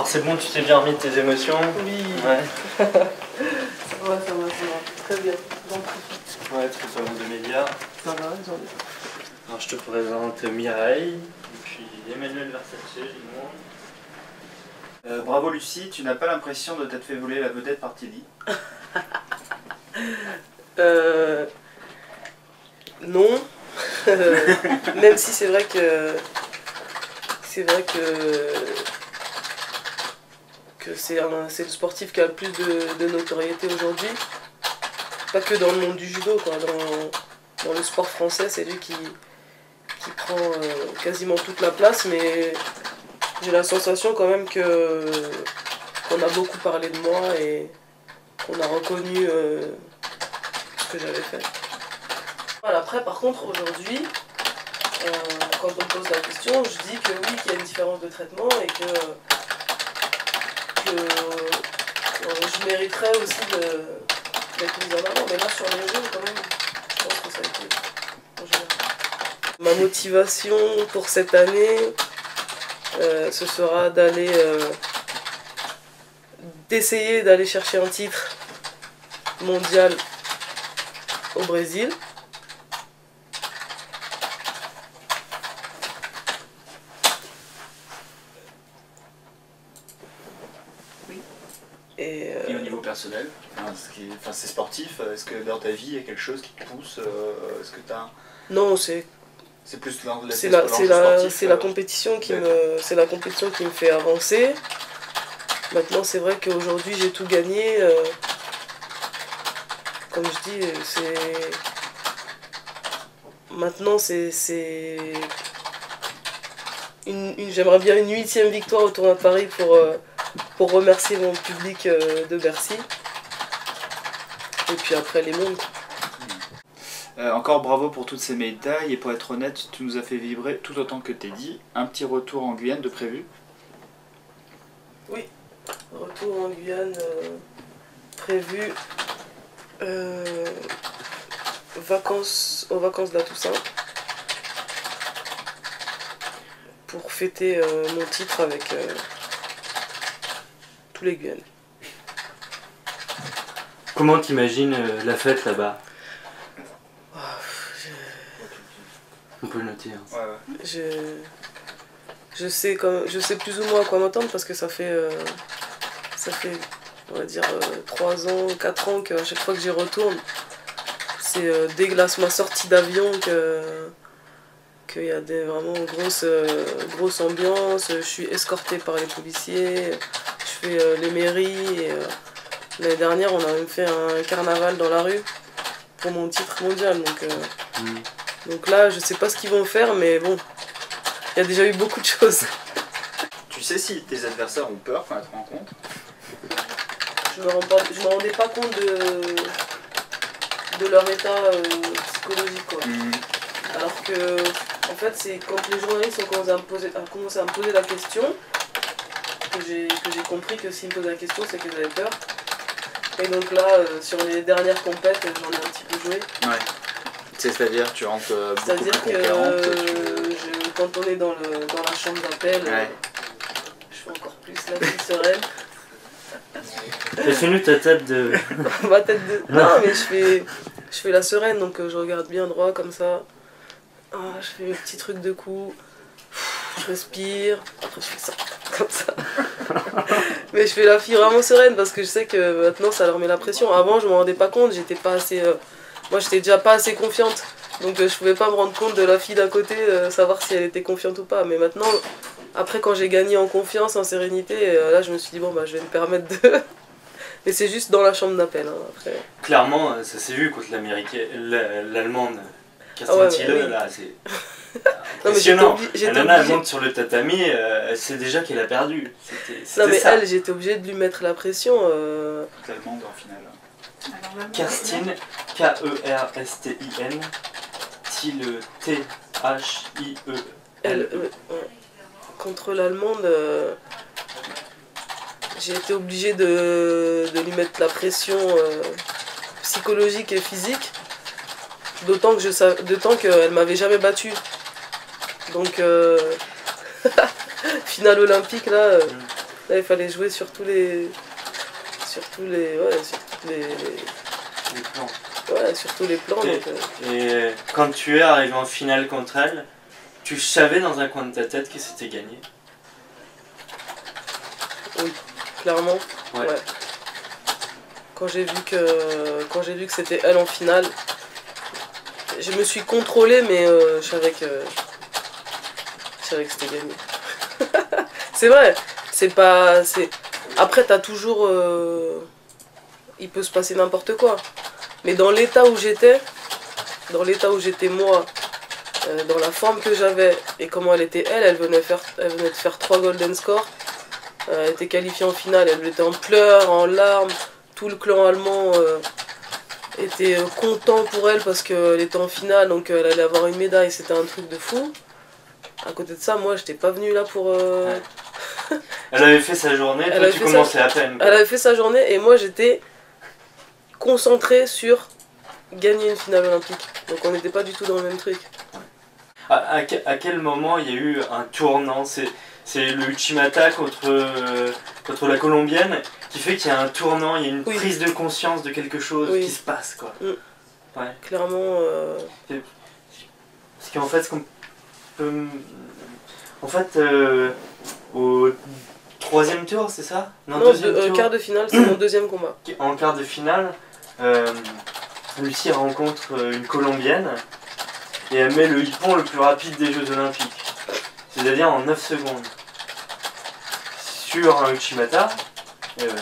Alors c'est bon, tu t'es bien remis de tes émotions? Oui. Ouais. ça va. Très bien. J'en profite. Ouais, tu fais pas mal de médias. Ça va, j'en ai. Alors je te présente Mireille, et puis Emmanuel Versace, dis-moi. Bravo Lucie, tu n'as pas l'impression de t'être fait voler la vedette par Teddy? Non. Même si c'est vrai que c'est le sportif qui a le plus de notoriété aujourd'hui. Pas que dans le monde du judo, quoi. Dans le sport français, c'est lui qui prend quasiment toute la place, mais j'ai la sensation quand même qu'on a beaucoup parlé de moi et qu'on a reconnu ce que j'avais fait. Voilà, après, par contre, aujourd'hui, quand on me pose la question, je dis que oui, qu'il y a une différence de traitement et que je mériterais aussi d'être mise en avant. Mais là, sur les jeux, quand même, je pense que ça a été en général. Ma motivation pour cette année, ce sera d'essayer d'aller chercher un titre mondial au Brésil. Et au niveau personnel, c'est sportif, est-ce que dans ta vie il y a quelque chose qui te pousse? Est-ce que t'as... Non, c'est plus la compétition qui me fait avancer. Maintenant, c'est vrai qu'aujourd'hui j'ai tout gagné. Comme je dis, maintenant j'aimerais bien une 8e victoire au tournoi de Paris pour remercier mon public de Bercy. Et puis après les mondes. Encore bravo pour toutes ces médailles, et pour être honnête, tu nous as fait vibrer tout autant que Teddy. Un petit retour en Guyane de prévu? Oui, retour en Guyane prévu aux vacances de la Toussaint pour fêter mon titre avec tous les Guyanais. Comment t'imagines la fête là-bas? On peut le noter. Hein. Ouais. Je sais plus ou moins à quoi m'attendre parce que ça fait on va dire 3 ans, 4 ans qu'à chaque fois que j'y retourne, c'est dès ma sortie d'avion qu'il y a vraiment grosse ambiance. Je suis escortée par les policiers, je fais les mairies. L'année dernière, on a même fait un carnaval dans la rue pour mon titre mondial. Donc là, je sais pas ce qu'ils vont faire, mais bon, il y a déjà eu beaucoup de choses. Tu sais si tes adversaires ont peur quand ils te rencontrent? Je me rendais pas compte de leur état psychologique, quoi. Alors que, en fait, c'est quand les journalistes ont commencé à me poser la question que j'ai compris que s'ils me posaient la question, c'est qu'ils avaient peur. Et donc là, sur les dernières compètes, j'en ai un petit peu joué. Ouais. C'est-à-dire, tu rentres beaucoup plus conquérante. C'est-à-dire que quand on est dans la chambre d'appel, ouais. Je fais encore plus la fille sereine. Fais-nous ta tête de... Ma tête de... Non, mais je fais la sereine, donc je regarde bien droit comme ça. Je fais mes petits trucs de cou. Je respire. Après, je fais ça, comme ça. Mais je fais la fille vraiment sereine parce que je sais que maintenant, ça leur met la pression. Avant, je m'en rendais pas compte, j'étais pas assez... Moi, j'étais déjà pas assez confiante. Donc, je pouvais pas me rendre compte de la fille d'à côté, savoir si elle était confiante ou pas. Mais maintenant, après, quand j'ai gagné en confiance, en sérénité, là, je me suis dit, bon, bah, je vais me permettre de... Mais c'est juste dans la chambre d'appel, hein, après. Clairement, ça s'est vu contre l'Allemande. Kirsten Thiele, là, c'est impressionnant. La nana, elle monte sur le tatami, elle sait déjà qu'elle a perdu. Non, mais elle, j'étais obligée de lui mettre la pression. L'Allemande en finale. Kerstin, K-E-R-S-T-I-N, Thiele, T-H-I-E-L. Contre l'Allemande, j'ai été obligée de lui mettre la pression psychologique et physique, d'autant qu'elle m'avait jamais battue. Donc, finale olympique, là, Là, il fallait jouer sur tous les... Sur tous les... Ouais, sur tous les... Les plans. Ouais, sur tous les plans. Et quand tu es arrivé en finale contre elle, tu savais dans un coin de ta tête que c'était gagné? Oui, clairement. Ouais. Quand j'ai vu que c'était elle en finale, je me suis contrôlée, mais je savais que c'était gagné. C'est vrai, c'est pas... Après, t'as toujours... il peut se passer n'importe quoi. Mais dans l'état où j'étais moi, dans la forme que j'avais et comment elle était elle venait de faire 3 golden scores. Elle était qualifiée en finale, elle était en pleurs, en larmes. Tout le clan allemand était content pour elle parce qu'elle était en finale, donc elle allait avoir une médaille, c'était un truc de fou. À côté de ça, moi, j'étais pas venue là pour... Ouais. Elle avait fait sa journée, toi tu commençais à peine. Elle avait fait sa journée et moi, j'étais concentrée sur gagner une finale olympique. Donc on n'était pas du tout dans le même truc. À quel moment il y a eu un tournant? C'est le Uchimata contre la Colombienne qui fait qu'il y a un tournant, il y a une prise de conscience de quelque chose qui se passe, quoi. Ouais. Clairement... Parce qu'en fait, ce qu'on peut... En fait, au 3e tour, c'est ça? Non, quart de finale, c'est mon 2e combat. En quart de finale, Lucie rencontre une Colombienne et elle met le hippon le plus rapide des Jeux Olympiques. C'est-à-dire en 9 secondes. Sur un Uchimata.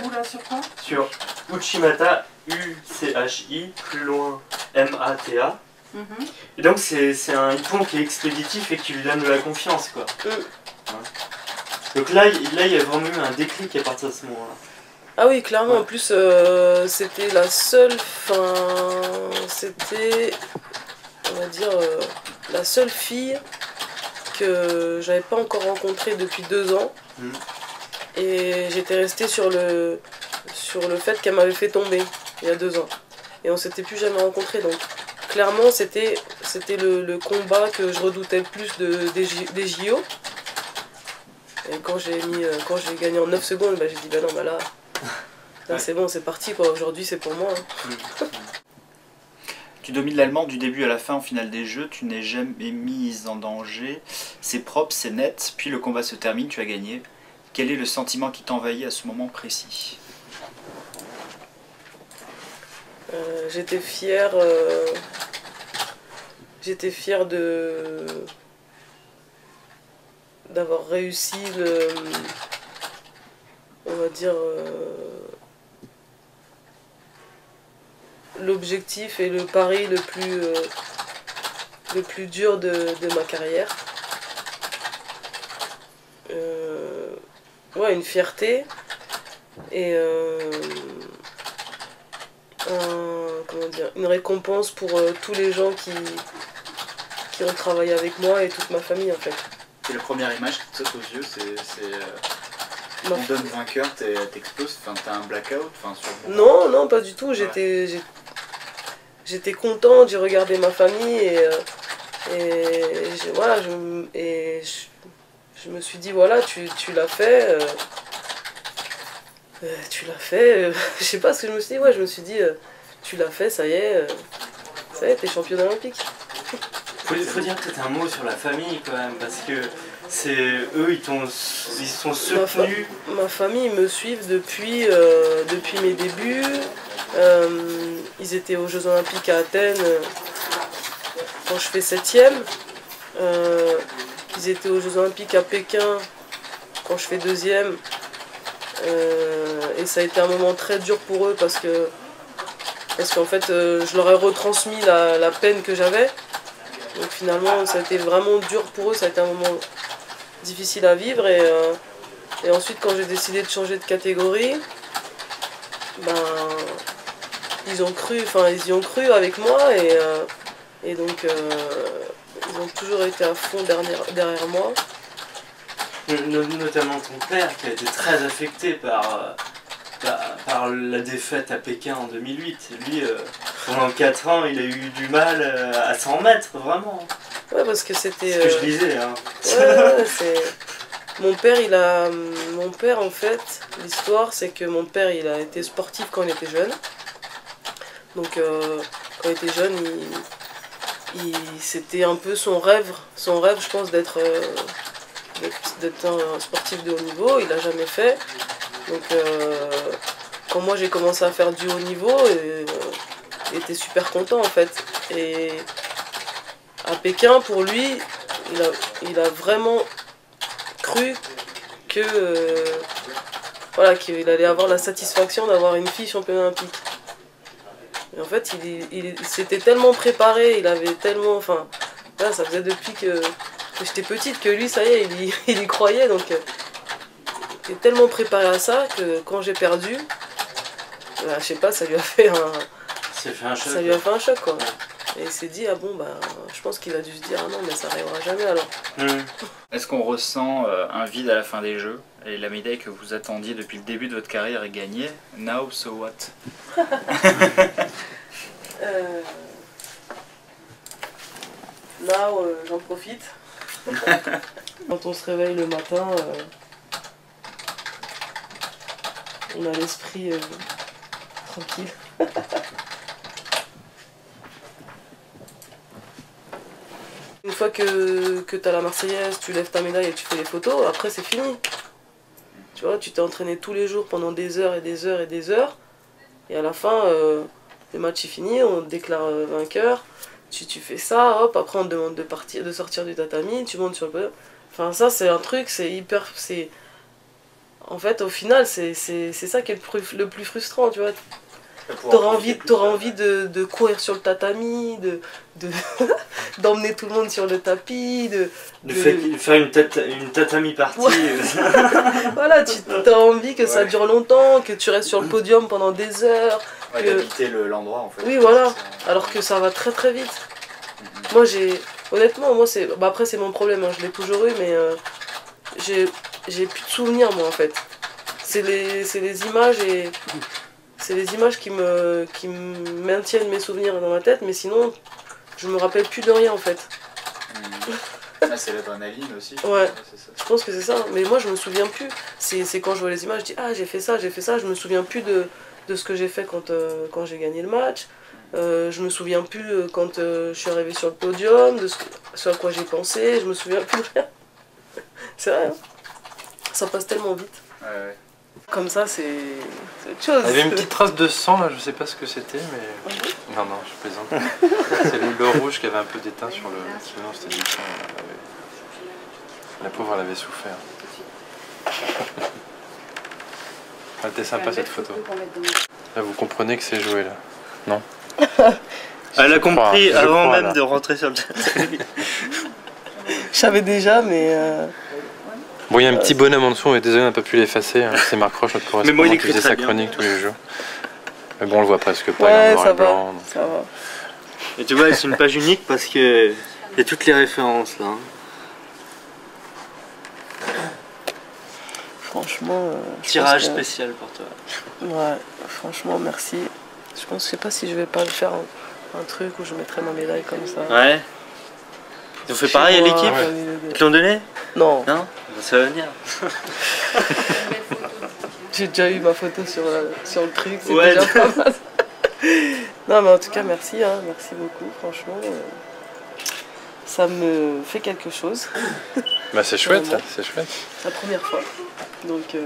Oula, sur quoi? Sur Uchimata, U-C-H-I, plus loin M-A-T-A. Et donc c'est un hippon qui est expéditif et qui lui donne de la confiance, quoi. Ouais. Donc là, il y a vraiment eu un déclic à partir de ce moment-là. Ah oui, clairement. Ouais. En plus, c'était la seule... C'était, on va dire, la seule fille que j'avais pas encore rencontrée depuis 2 ans. Et j'étais restée sur le fait qu'elle m'avait fait tomber il y a 2 ans. Et on s'était plus jamais rencontrés, donc clairement c'était le combat que je redoutais le plus des JO. Et quand j'ai gagné en 9 secondes, j'ai dit bah non, là c'est bon, c'est parti quoi, aujourd'hui c'est pour moi. Tu domines l'allemand du début à la fin en finale des Jeux, tu n'es jamais mise en danger, c'est propre, c'est net, puis le combat se termine, tu as gagné. Quel est le sentiment qui t'envahit à ce moment précis? J'étais fière d'avoir réussi on va dire l'objectif et le pari le plus dur de ma carrière. Ouais, une fierté et une récompense pour tous les gens qui ont travaillé avec moi et toute ma famille en fait. C'est la première image qui te saute aux yeux, on donne vainqueur, t'exploses, t'as un blackout Non, pas du tout, j'étais contente, j'ai regardé ma famille et je me suis dit voilà, tu l'as fait. Tu l'as fait, je sais pas ce que je me suis dit, je me suis dit, tu l'as fait, ça y est, t'es championne olympique. Faut dire peut-être un mot sur la famille quand même, parce que c'est eux, ils sont soutenus. Ma famille me suivent depuis mes débuts. Ils étaient aux Jeux Olympiques à Athènes quand je fais 7e. Ils étaient aux Jeux Olympiques à Pékin quand je fais 2e. Et ça a été un moment très dur pour eux parce qu'en fait je leur ai retransmis la peine que j'avais. Donc finalement ça a été vraiment dur pour eux, ça a été un moment difficile à vivre et ensuite quand j'ai décidé de changer de catégorie, ils y ont cru avec moi et donc ils ont toujours été à fond derrière moi. Notamment ton père qui a été très affecté par la défaite à Pékin en 2008. Lui, pendant 4 ans, il a eu du mal à s'en remettre, vraiment. Ouais, parce que c'était... Ce que je disais, hein. Ouais, Mon père, en fait, l'histoire, c'est que mon père, il a été sportif quand il était jeune. Donc, quand il était jeune, c'était un peu son rêve, je pense, d'être un sportif de haut niveau. Il l'a jamais fait. Donc, quand moi j'ai commencé à faire du haut niveau, il était super content en fait. Et à Pékin, pour lui, il a vraiment cru que voilà, qu'il allait avoir la satisfaction d'avoir une fille championne olympique. Et en fait, il s'était tellement préparé, il avait tellement, enfin, là, ça faisait depuis que j'étais petite que lui, ça y est, il y croyait. Donc, il est tellement préparé à ça que quand j'ai perdu, bah, je sais pas, ça lui a fait un choc, quoi. Et il s'est dit, ah bon, bah, je pense qu'il a dû se dire, ah non, mais ça n'arrivera jamais alors. Est-ce qu'on ressent un vide à la fin des Jeux et la médaille que vous attendiez depuis le début de votre carrière est gagnée? Now, so what? Now, j'en profite. Quand on se réveille le matin, on a l'esprit tranquille. Une fois que tu as la Marseillaise, tu lèves ta médaille et tu fais les photos, après c'est fini. Tu vois, tu t'es entraîné tous les jours pendant des heures et des heures et des heures. Et à la fin, le match est fini, on te déclare vainqueur. Tu fais ça, hop, après on te demande de sortir du tatami, tu montes sur le podium. Enfin ça c'est un truc, c'est hyper... En fait au final c'est ça qui est le plus frustrant, tu vois. T'auras envie de courir sur le tatami, d'emmener tout le monde sur le tapis, de faire une tatami partie. Ouais. Voilà, tu as envie que ça dure longtemps, que tu restes sur le podium pendant des heures. Ouais, d'habiter l'endroit en fait. Oui, voilà, alors que ça va très très vite. Moi honnêtement, moi c'est... Bah, après c'est mon problème, hein. Je l'ai toujours eu, mais j'ai plus de souvenirs moi en fait. C'est les images et... C'est les images qui me maintiennent mes souvenirs dans ma tête, mais sinon, je me rappelle plus de rien en fait. Ah, c'est l'adrénaline aussi. Ouais, je pense que c'est ça. Mais moi, je me souviens plus. C'est quand je vois les images, je dis ah j'ai fait ça. Je me souviens plus de ce que j'ai fait quand j'ai gagné le match. Je me souviens plus quand je suis arrivée sur le podium, de ce à quoi j'ai pensé. Je me souviens plus de rien. C'est vrai, hein. Ça passe tellement vite. Ouais. Comme ça, c'est autre chose. Il y avait une petite trace de sang là, je sais pas ce que c'était, mais. Non, je plaisante. C'est le rouge qui avait un peu d'éteint sur le. Non, c'était du sang. La pauvre, elle avait souffert. Elle était sympa cette photo. Là, vous comprenez que c'est joué là, non? Elle a compris avant même de rentrer sur le chat. Je savais déjà, mais. Bon, il y a un petit bonhomme en dessous, on est désolé, on n'a pas pu l'effacer. Hein. C'est Marc Roche, notre correspondant, qui faisait sa chronique tous les jours. Mais bon, on le voit presque pas, il est en noir et blanc. Donc... ça va. Et tu vois, c'est une page unique parce que il y a toutes les références là. Franchement. Tirage spécial pour toi. Ouais, franchement, merci. Je sais pas si je vais pas le faire un truc où je mettrai ma médaille comme ça. Ouais. Ils ont fait pareil à l'équipe? Ils te l'ont donné? Non. Non? Ça va venir. J'ai déjà eu ma photo sur le truc, c'est déjà pas mal. Non mais en tout cas merci, hein, merci beaucoup, franchement. Ça me fait quelque chose. Bah c'est chouette, c'est chouette. C'est la première fois. Donc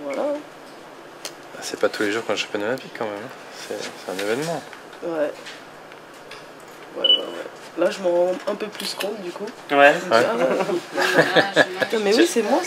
voilà. C'est pas tous les jours qu'on est champion olympique quand même. C'est un événement. Ouais. Là, je m'en rends un peu plus compte, du coup. Ouais. Mais oui, c'est moi.